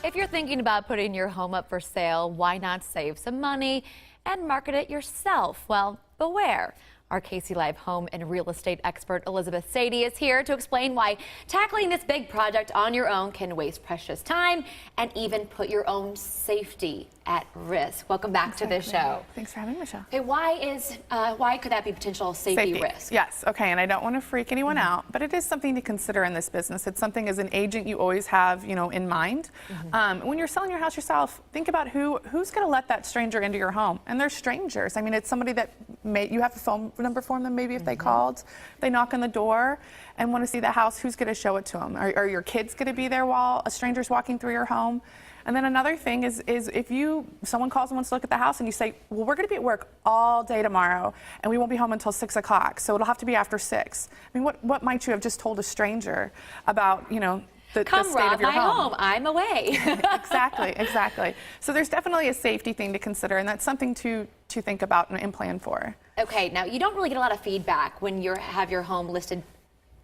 If you're thinking about putting your home up for sale, why not save some money and market it yourself? Well, beware. Our KC Live home and real estate expert Elizabeth Sadie is here to explain why tackling this big project on your own can waste precious time and even put your own safety at risk. Welcome back to the show. Thanks for having me, Michelle. Okay, why could that be potential safety risk? Yes, okay, and I don't want to freak anyone out, but it is something to consider in this business. It's something as an agent you always have, in mind. When you're selling your house yourself, think about who's going to let that stranger into your home. And they're strangers. I mean, it's somebody that you have a phone number for them, maybe if they called, they knock on the door and want to see the house, who's going to show it to them? Are your kids going to be there while a stranger's walking through your home? And then another thing is if someone calls and wants to look at the house and you say, well, we're going to be at work all day tomorrow and we won't be home until 6 o'clock, so it'll have to be after 6. I mean, what might you have just told a stranger about, the state of your home? I'm away. Exactly. So there's definitely a safety thing to consider, and that's something to think about and plan for. Okay, now you don't really get a lot of feedback when you have your home listed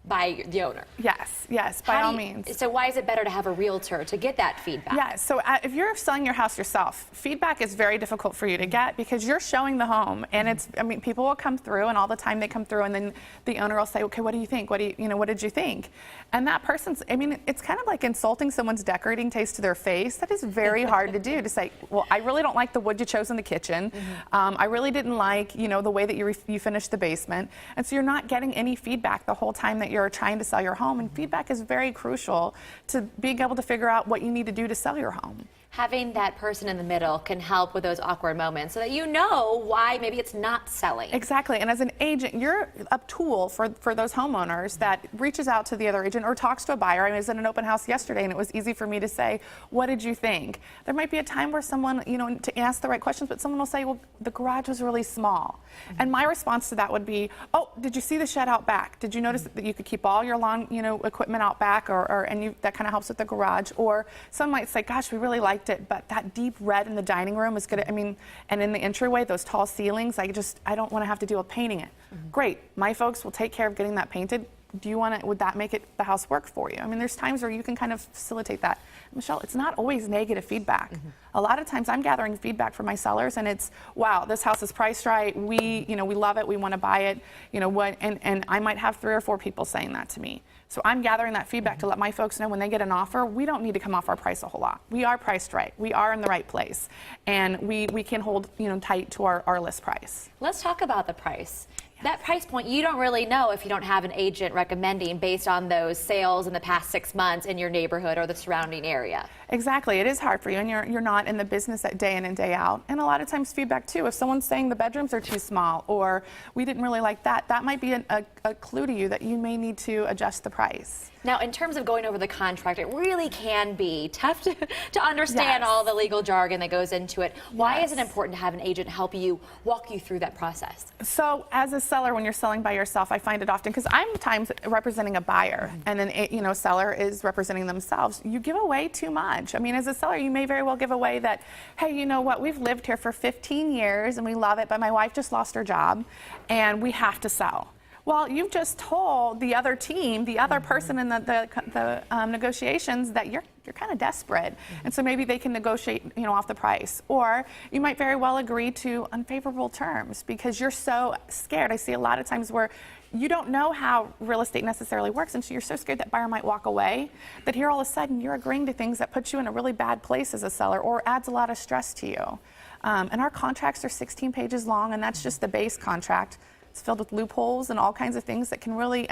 by the owner. Yes, by all means. So why is it better to have a realtor to get that feedback? Yeah, so if you're selling your house yourself, feedback is very difficult for you to get because you're showing the home, and people will come through, and all the time they come through, and then the owner will say, okay, what do you think? What did you think? And that person's, it's kind of like insulting someone's decorating taste to their face. That is very hard to do, to say, well, I really don't like the wood you chose in the kitchen. I really didn't like, the way that you finished the basement. And so you're not getting any feedback the whole time that you're trying to sell your home, and feedback is very crucial to being able to figure out what you need to do to sell your home. Having that person in the middle can help with those awkward moments so that you know why maybe it's not selling. Exactly, and as an agent, you're a tool for those homeowners that reaches out to the other agent or talks to a buyer. I was at an open house yesterday and it was easy for me to say, what did you think? There might be a time where someone, to ask the right questions, but someone will say, well, the garage was really small. And my response to that would be, oh, did you see the shed out back? Did you notice that you could keep all your lawn, equipment out back, that kind of helps with the garage? Or some might say, gosh, we really liked it, but that deep red in the dining room is good. And in the entryway, those tall ceilings, I don't want to have to deal with painting it. Great, my folks will take care of getting that painted. Would that make the house work for you? There's times where you can kind of facilitate that. Michelle, it's not always negative feedback. A lot of times I'm gathering feedback from my sellers and it's, wow, this house is priced right. We love it. We want to buy it. And I might have 3 or 4 people saying that to me. So I'm gathering that feedback to let my folks know when they get an offer, we don't need to come off our price a whole lot. We are priced right. We are in the right place. And we can hold, tight to our list price. Let's talk about the price. That price point, you don't really know if you don't have an agent recommending based on those sales in the past 6 months in your neighborhood or the surrounding area. Exactly. It is hard for you, and you're not in the business that day in and day out. And a lot of times feedback too, if someone's saying the bedrooms are too small or we didn't really like that, that might be a clue to you that you may need to adjust the price. Now, in terms of going over the contract, it really can be tough to understand all the legal jargon that goes into it. Why is it important to have an agent help you, walk you through that process? So as a seller, when you're selling by yourself, I find it often, because I'm at times representing a buyer and then seller is representing themselves, you give away too much. As a seller, you may very well give away that, hey, you know what, we've lived here for 15 years and we love it, but my wife just lost her job and we have to sell. Well, you've just told the other team, the other person in the negotiations, that you're kind of desperate, and so maybe they can negotiate, off the price. Or you might very well agree to unfavorable terms because you're so scared. I see a lot of times where you don't know how real estate necessarily works, and so you're so scared that buyer might walk away, that here all of a sudden you're agreeing to things that put you in a really bad place as a seller or adds a lot of stress to you. And our contracts are 16 pages long, and that's just the base contract. It's filled with loopholes and all kinds of things that can really,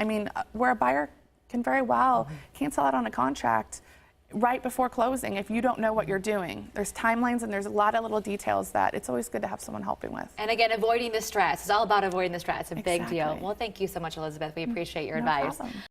where a buyer can very well cancel out on a contract right before closing if you don't know what you're doing. There's timelines and there's a lot of little details that it's always good to have someone helping with. And again, avoiding the stress. It's all about avoiding the stress. It's a big deal. Well, thank you so much, Elizabeth. We appreciate your advice. No problem.